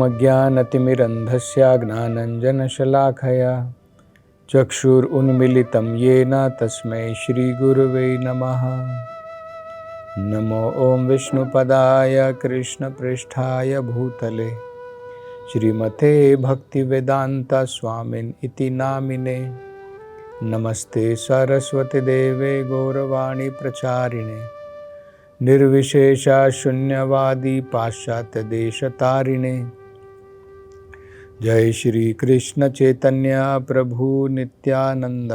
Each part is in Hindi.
ओमज्ञानतिमिरन्धस्य ज्ञानञ्जनशलाखया चक्षुरुन्मीलितं येन तस्मै श्रीगुरुवे नमः। नमो ॐ विष्णुपदाय कृष्णपृष्ठाय भूतले श्रीमते भक्तिवेदान्त स्वामिन् इति नामिने। नमस्ते सरस्वती देवे गौरवाणी प्रचारिणे निर्विशेष शून्यवादी पाश्चात्य देशतारिणे। जय श्री कृष्ण चैतन्य प्रभु नित्यानंद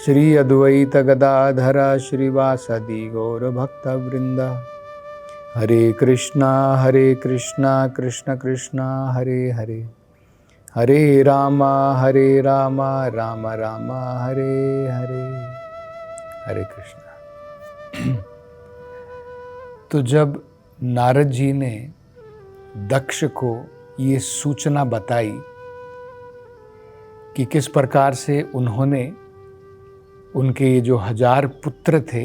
श्री अद्वैत गदाधर श्रीवासदि गौर भक्त वृंद। हरे कृष्णा कृष्ण कृष्णा हरे हरे, हरे राम राम राम हरे हरे। हरे कृष्णा। तो जब नारद जी ने दक्ष को ये सूचना बताई कि किस प्रकार से उन्होंने उनके ये जो 1000 पुत्र थे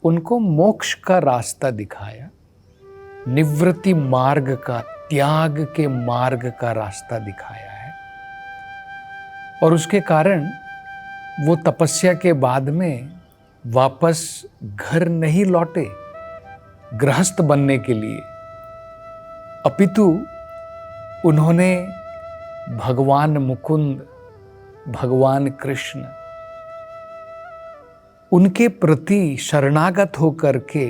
उनको मोक्ष का रास्ता दिखाया, निवृत्ति मार्ग का, त्याग के मार्ग का रास्ता दिखाया है, और उसके कारण वो तपस्या के बाद में वापस घर नहीं लौटे गृहस्थ बनने के लिए, अपितु उन्होंने भगवान मुकुंद, भगवान कृष्ण, उनके प्रति शरणागत होकर के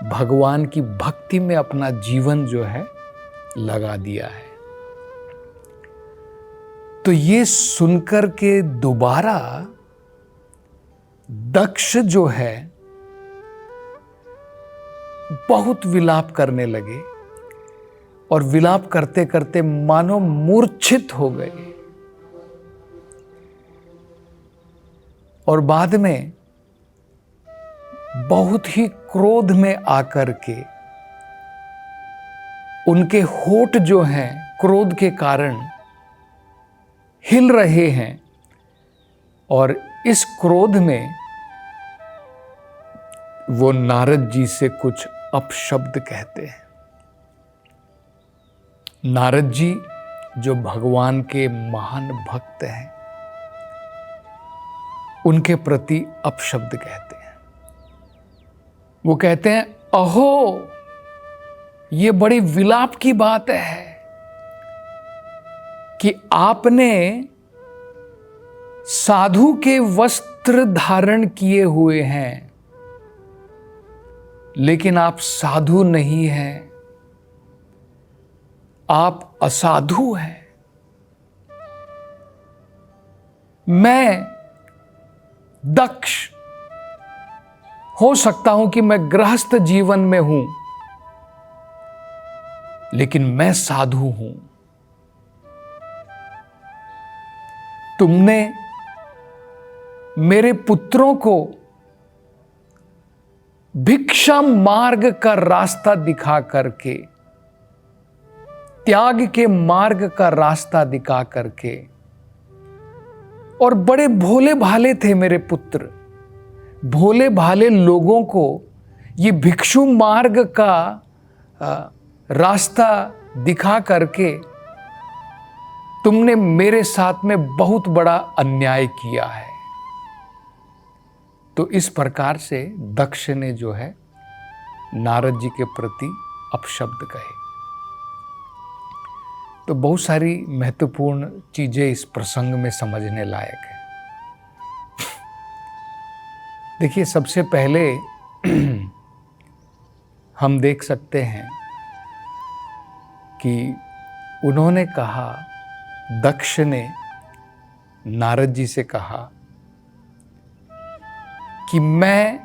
भगवान की भक्ति में अपना जीवन जो है लगा दिया है। तो ये सुनकर के दोबारा दक्ष जो है बहुत विलाप करने लगे और विलाप करते करते मानो मूर्छित हो गए, और बाद में बहुत ही क्रोध में आकर के उनके होठ जो हैं क्रोध के कारण हिल रहे हैं, और इस क्रोध में वो नारद जी से कुछ अपशब्द कहते हैं। नारद जी जो भगवान के महान भक्त हैं उनके प्रति अपशब्द कहते हैं। वो कहते हैं, अहो ये बड़ी विलाप की बात है कि आपने साधु के वस्त्र धारण किए हुए हैं लेकिन आप साधु नहीं हैं, आप असाधु हैं। मैं दक्ष हो सकता हूं कि मैं गृहस्थ जीवन में हूं, लेकिन मैं साधु हूं। तुमने मेरे पुत्रों को भिक्षा मार्ग का रास्ता दिखा करके, त्याग के मार्ग का रास्ता दिखा करके, और बड़े भोले भाले थे मेरे पुत्र, भोले भाले लोगों को ये भिक्षु मार्ग का रास्ता दिखा करके तुमने मेरे साथ में बहुत बड़ा अन्याय किया है। तो इस प्रकार से दक्ष ने जो है नारद जी के प्रति अपशब्द कहे। तो बहुत सारी महत्वपूर्ण चीजें इस प्रसंग में समझने लायक है। देखिए, सबसे पहले हम देख सकते हैं कि उन्होंने कहा, दक्ष ने नारद जी से कहा कि मैं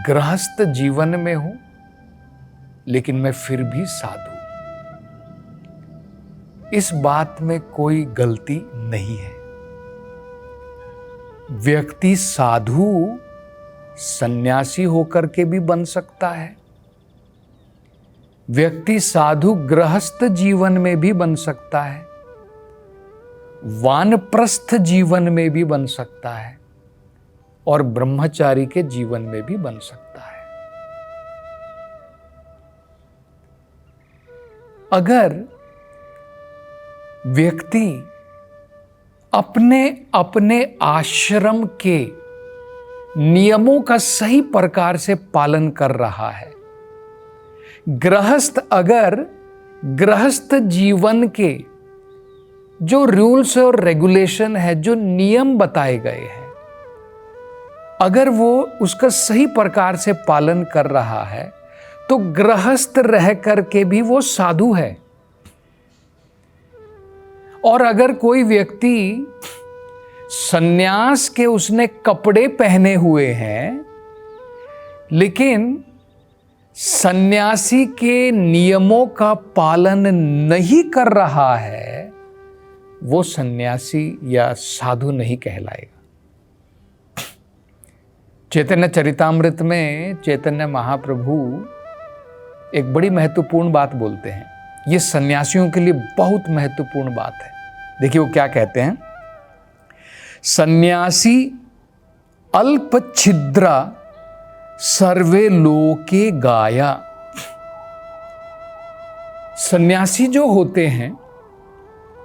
गृहस्थ जीवन में हूं लेकिन मैं फिर भी साधु। इस बात में कोई गलती नहीं है। व्यक्ति साधु सन्यासी होकर के भी बन सकता है, व्यक्ति साधु गृहस्थ जीवन में भी बन सकता है, वानप्रस्थ जीवन में भी बन सकता है, और ब्रह्मचारी के जीवन में भी बन सकता है। अगर व्यक्ति अपने अपने आश्रम के नियमों का सही प्रकार से पालन कर रहा है, गृहस्थ अगर गृहस्थ जीवन के जो रूल्स और रेगुलेशन है, जो नियम बताए गए हैं, अगर वो उसका सही प्रकार से पालन कर रहा है तो गृहस्थ रह करके भी वो साधु है। और अगर कोई व्यक्ति सन्यास के उसने कपड़े पहने हुए हैं लेकिन सन्यासी के नियमों का पालन नहीं कर रहा है, वो सन्यासी या साधु नहीं कहलाएगा। चैतन्य चरितामृत में चैतन्य महाप्रभु एक बड़ी महत्वपूर्ण बात बोलते हैं। ये सन्यासियों के लिए बहुत महत्वपूर्ण बात है। देखिए वो क्या कहते हैं। सन्यासी अल्प छिद्रा सर्वे लोके गाया। सन्यासी जो होते हैं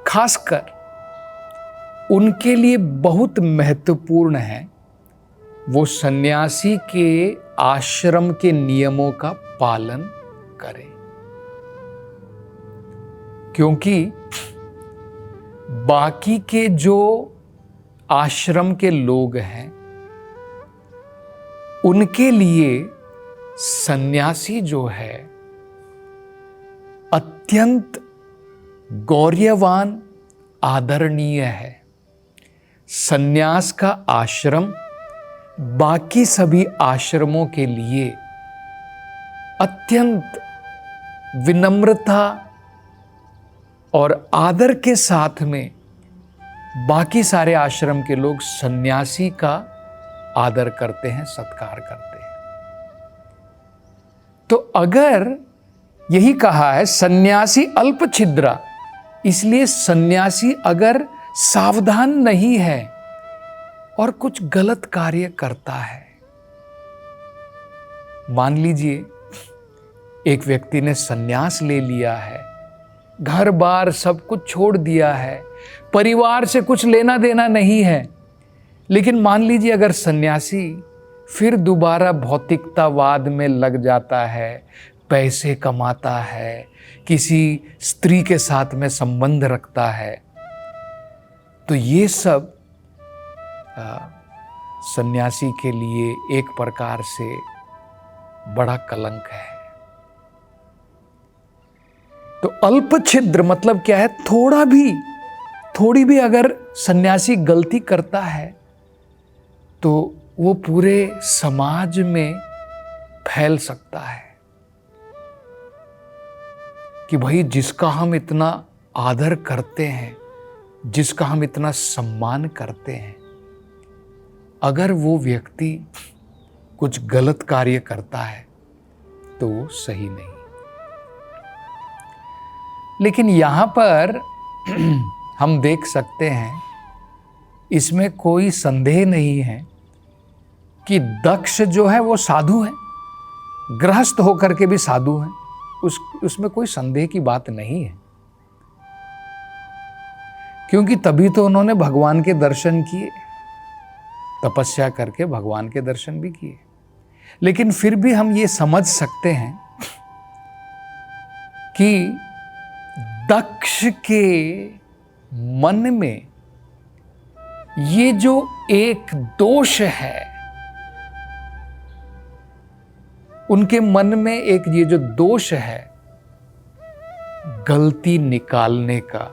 खासकर उनके लिए बहुत महत्वपूर्ण है वो सन्यासी के आश्रम के नियमों का पालन करें, क्योंकि बाकी के जो आश्रम के लोग हैं उनके लिए सन्यासी जो है अत्यंत गौरवान आदरणीय है। सन्यास का आश्रम बाकी सभी आश्रमों के लिए अत्यंत विनम्रता और आदर के साथ में बाकी सारे आश्रम के लोग सन्यासी का आदर करते हैं, सत्कार करते हैं। तो अगर यही कहा है सन्यासी अल्प छिद्रा, इसलिए सन्यासी अगर सावधान नहीं है और कुछ गलत कार्य करता है, मान लीजिए एक व्यक्ति ने सन्यास ले लिया है, घर बार सब कुछ छोड़ दिया है, परिवार से कुछ लेना देना नहीं है, लेकिन मान लीजिए अगर सन्यासी फिर दोबारा भौतिकतावाद में लग जाता है, पैसे कमाता है, किसी स्त्री के साथ में संबंध रखता है, तो ये सब सन्यासी के लिए एक प्रकार से बड़ा कलंक है। तो अल्प छिद्र मतलब क्या है? थोड़ी भी अगर सन्यासी गलती करता है तो वो पूरे समाज में फैल सकता है कि भाई जिसका हम इतना आदर करते हैं, जिसका हम इतना सम्मान करते हैं, अगर वो व्यक्ति कुछ गलत कार्य करता है तो वो सही नहीं। लेकिन यहां पर हम देख सकते हैं, इसमें कोई संदेह नहीं है कि दक्ष जो है वो साधु है, गृहस्थ होकर के भी साधु है, उसमें कोई संदेह की बात नहीं है, क्योंकि तभी तो उन्होंने भगवान के दर्शन किए, तपस्या करके भगवान के दर्शन भी किए। लेकिन फिर भी हम ये समझ सकते हैं कि दक्ष के मन में ये जो एक दोष है, उनके मन में एक ये जो दोष है गलती निकालने का,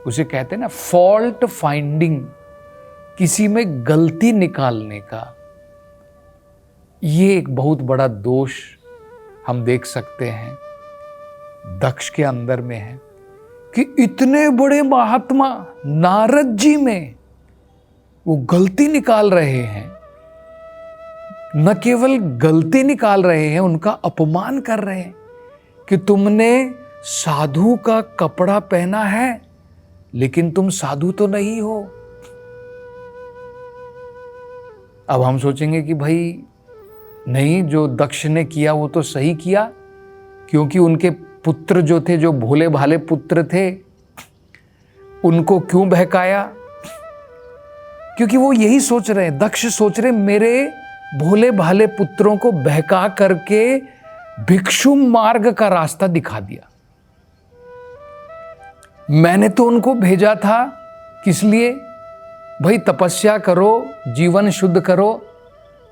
उसे कहते हैं ना फॉल्ट फाइंडिंग, किसी में गलती निकालने का, ये एक बहुत बड़ा दोष हम देख सकते हैं दक्ष के अंदर में है कि इतने बड़े महात्मा नारद जी में वो गलती निकाल रहे हैं, न केवल गलती निकाल रहे हैं, उनका अपमान कर रहे हैं कि तुमने साधु का कपड़ा पहना है लेकिन तुम साधु तो नहीं हो। अब हम सोचेंगे कि भाई नहीं, जो दक्ष ने किया वो तो सही किया, क्योंकि उनके पुत्र जो थे, जो भोले भाले पुत्र थे, उनको क्यों बहकाया? क्योंकि वो यही सोच रहे हैं, दक्ष सोच रहे मेरे भोले भाले पुत्रों को बहका करके भिक्षु मार्ग का रास्ता दिखा दिया। मैंने तो उनको भेजा था किस लिए? भाई तपस्या करो, जीवन शुद्ध करो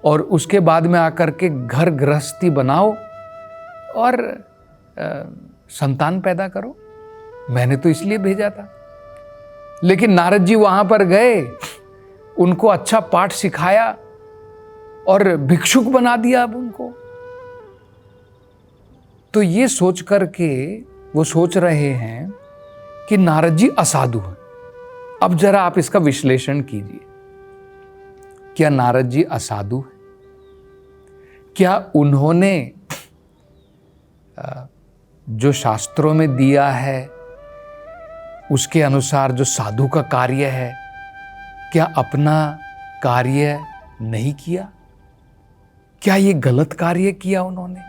और उसके बाद में आकर के घर गृहस्थी बनाओ और संतान पैदा करो। मैंने तो इसलिए भेजा था। लेकिन नारद जी वहां पर गए, उनको अच्छा पाठ सिखाया और भिक्षुक बना दिया अब उनको। तो ये सोच करके वो सोच रहे हैं कि नारद जी असाधु हैं। अब जरा आप इसका विश्लेषण कीजिए। क्या नारद जी असाधु हैं? क्या उन्होंने जो शास्त्रों में दिया है उसके अनुसार जो साधु का कार्य है, क्या अपना कार्य नहीं किया? क्या ये गलत कार्य किया उन्होंने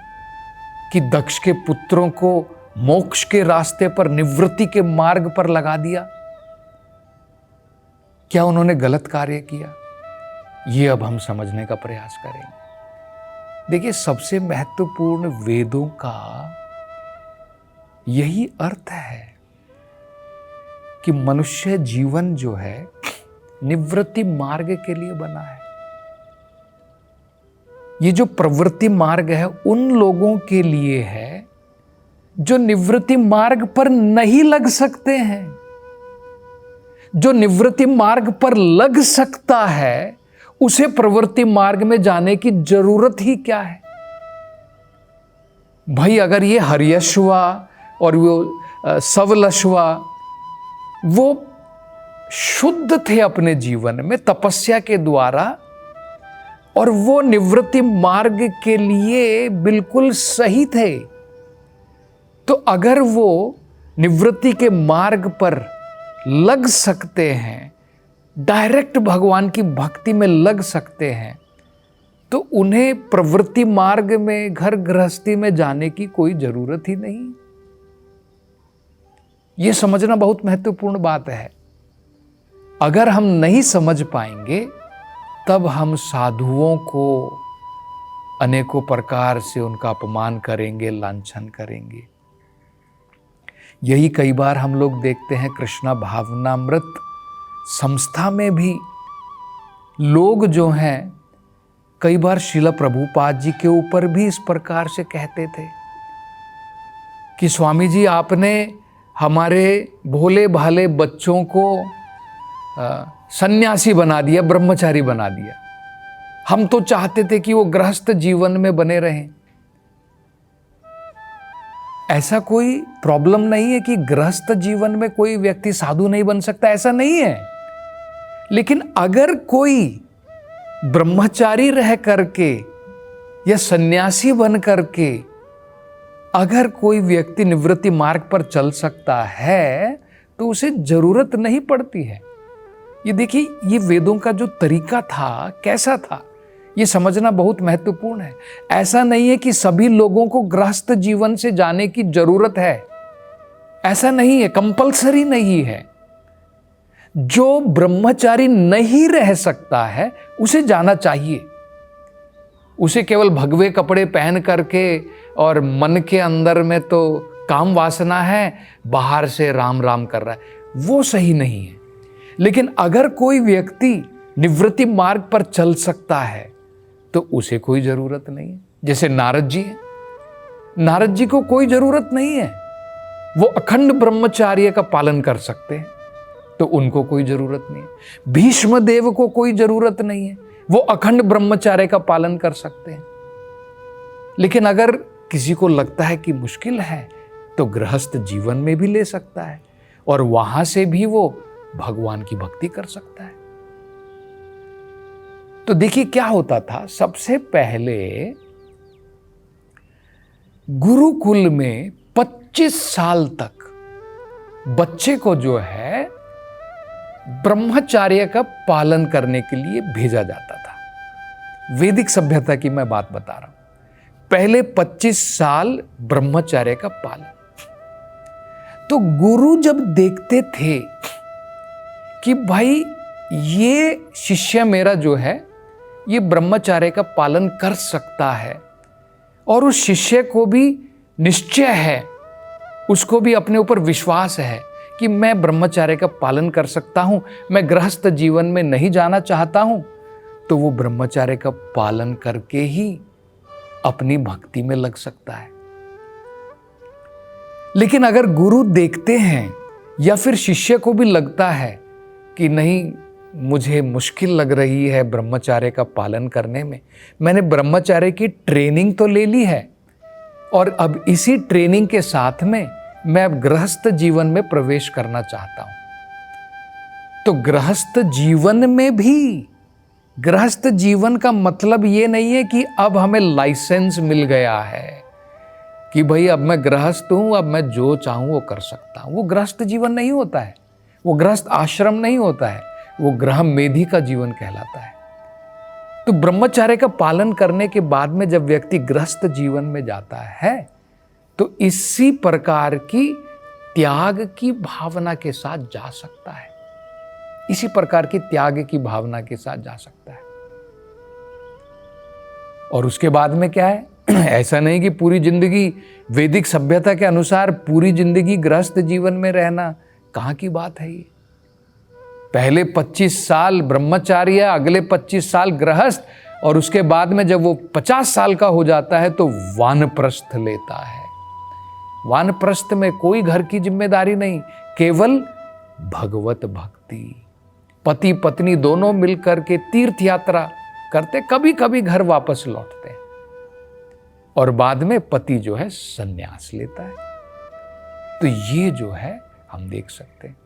कि दक्ष के पुत्रों को मोक्ष के रास्ते पर, निवृत्ति के मार्ग पर लगा दिया? क्या उन्होंने गलत कार्य किया? ये अब हम समझने का प्रयास करेंगे। देखिए, सबसे महत्वपूर्ण वेदों का यही अर्थ है कि मनुष्य जीवन जो है निवृत्ति मार्ग के लिए बना है। ये जो प्रवृत्ति मार्ग है उन लोगों के लिए है जो निवृत्ति मार्ग पर नहीं लग सकते हैं। जो निवृत्ति मार्ग पर लग सकता है उसे प्रवृत्ति मार्ग में जाने की जरूरत ही क्या है? भाई अगर ये हर्यश्वा और वो सवलश्वा वो शुद्ध थे अपने जीवन में तपस्या के द्वारा और वो निवृत्ति मार्ग के लिए बिल्कुल सही थे, तो अगर वो निवृत्ति के मार्ग पर लग सकते हैं, डायरेक्ट भगवान की भक्ति में लग सकते हैं, तो उन्हें प्रवृत्ति मार्ग में, घर गृहस्थी में जाने की कोई जरूरत ही नहीं। यह समझना बहुत महत्वपूर्ण बात है। अगर हम नहीं समझ पाएंगे तब हम साधुओं को अनेकों प्रकार से उनका अपमान करेंगे, लांछन करेंगे। यही कई बार हम लोग देखते हैं कृष्णा भावनामृत संस्था में भी लोग जो हैं कई बार श्रील प्रभुपाद जी के ऊपर भी इस प्रकार से कहते थे कि स्वामी जी आपने हमारे भोले भाले बच्चों को सन्यासी बना दिया, ब्रह्मचारी बना दिया। हम तो चाहते थे कि वो गृहस्थ जीवन में बने रहें। ऐसा कोई प्रॉब्लम नहीं है कि गृहस्थ जीवन में कोई व्यक्ति साधु नहीं बन सकता, ऐसा नहीं है। लेकिन अगर कोई ब्रह्मचारी रह करके या सन्यासी बन करके अगर कोई व्यक्ति निवृत्ति मार्ग पर चल सकता है तो उसे जरूरत नहीं पड़ती है। ये देखिए, ये वेदों का जो तरीका था कैसा था, ये समझना बहुत महत्वपूर्ण है। ऐसा नहीं है कि सभी लोगों को गृहस्थ जीवन से जाने की जरूरत है, ऐसा नहीं है, कंपलसरी नहीं है। जो ब्रह्मचारी नहीं रह सकता है उसे जाना चाहिए। उसे केवल भगवे कपड़े पहन करके और मन के अंदर में तो काम वासना है, बाहर से राम राम कर रहा है, वो सही नहीं है। लेकिन अगर कोई व्यक्ति निवृत्ति मार्ग पर चल सकता है तो उसे कोई जरूरत नहीं है। जैसे नारद जी हैं, नारद जी को कोई जरूरत नहीं है, वो अखंड ब्रह्मचार्य का पालन कर सकते हैं, तो उनको कोई जरूरत नहीं है। भीष्म देव को कोई जरूरत नहीं है, वो अखंड ब्रह्मचार्य का पालन कर सकते हैं। लेकिन अगर किसी को लगता है कि मुश्किल है तो गृहस्थ जीवन में भी ले सकता है और वहां से भी वो भगवान की भक्ति कर सकता है। तो देखिए क्या होता था, सबसे पहले गुरुकुल में 25 साल तक बच्चे को जो है ब्रह्मचार्य का पालन करने के लिए भेजा जाता था। वैदिक सभ्यता की मैं बात बता रहा हूं। पहले 25 साल ब्रह्मचार्य का पालन, तो गुरु जब देखते थे कि भाई ये शिष्य मेरा जो है ये ब्रह्मचर्य का पालन कर सकता है, और उस शिष्य को भी निश्चय है, उसको भी अपने ऊपर विश्वास है कि मैं ब्रह्मचर्य का पालन कर सकता हूं, मैं गृहस्थ जीवन में नहीं जाना चाहता हूं, तो वो ब्रह्मचर्य का पालन करके ही अपनी भक्ति में लग सकता है। लेकिन अगर गुरु देखते हैं या फिर शिष्य को भी लगता है कि नहीं, मुझे मुश्किल लग रही है ब्रह्मचर्य का पालन करने में, मैंने ब्रह्मचर्य की ट्रेनिंग तो ले ली है और अब इसी ट्रेनिंग के साथ में मैं अब गृहस्थ जीवन में प्रवेश करना चाहता हूं, तो गृहस्थ जीवन में भी, गृहस्थ जीवन का मतलब ये नहीं है कि अब हमें लाइसेंस मिल गया है कि भाई अब मैं गृहस्थ हूं, अब मैं जो चाहूं वो कर सकता हूं। वो गृहस्थ जीवन नहीं होता है, वो गृहस्थ आश्रम नहीं होता है, वो गृह मेधि का जीवन कहलाता है। तो ब्रह्मचर्य का पालन करने के बाद में जब व्यक्ति गृहस्थ जीवन में जाता है तो इसी प्रकार की त्याग की भावना के साथ जा सकता है, इसी प्रकार की त्याग की भावना के साथ जा सकता है। और उसके बाद में क्या है, ऐसा नहीं कि पूरी जिंदगी वैदिक सभ्यता के अनुसार पूरी जिंदगी गृहस्थ जीवन में रहना, कहाँ की बात है ये। पहले 25 साल ब्रह्मचार्य, अगले 25 साल गृहस्थ, और उसके बाद में जब वो 50 साल का हो जाता है तो वानप्रस्थ लेता है। वानप्रस्थ में कोई घर की जिम्मेदारी नहीं, केवल भगवत भक्ति। पति पत्नी दोनों मिलकर के तीर्थ यात्रा करते, कभी कभी घर वापस लौटते हैं, और बाद में पति जो है संन्यास लेता है। तो ये जो है हम देख सकते हैं।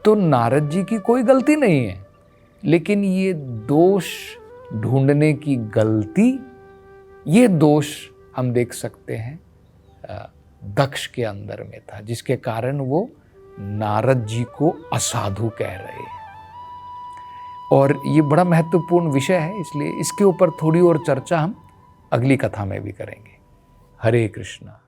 तो नारद जी की कोई गलती नहीं है, लेकिन ये दोष ढूंढने की गलती, ये दोष हम देख सकते हैं दक्ष के अंदर में था, जिसके कारण वो नारद जी को असाधु कह रहे हैं। और ये बड़ा महत्वपूर्ण विषय है, इसलिए इसके ऊपर थोड़ी और चर्चा हम अगली कथा में भी करेंगे। हरे कृष्णा।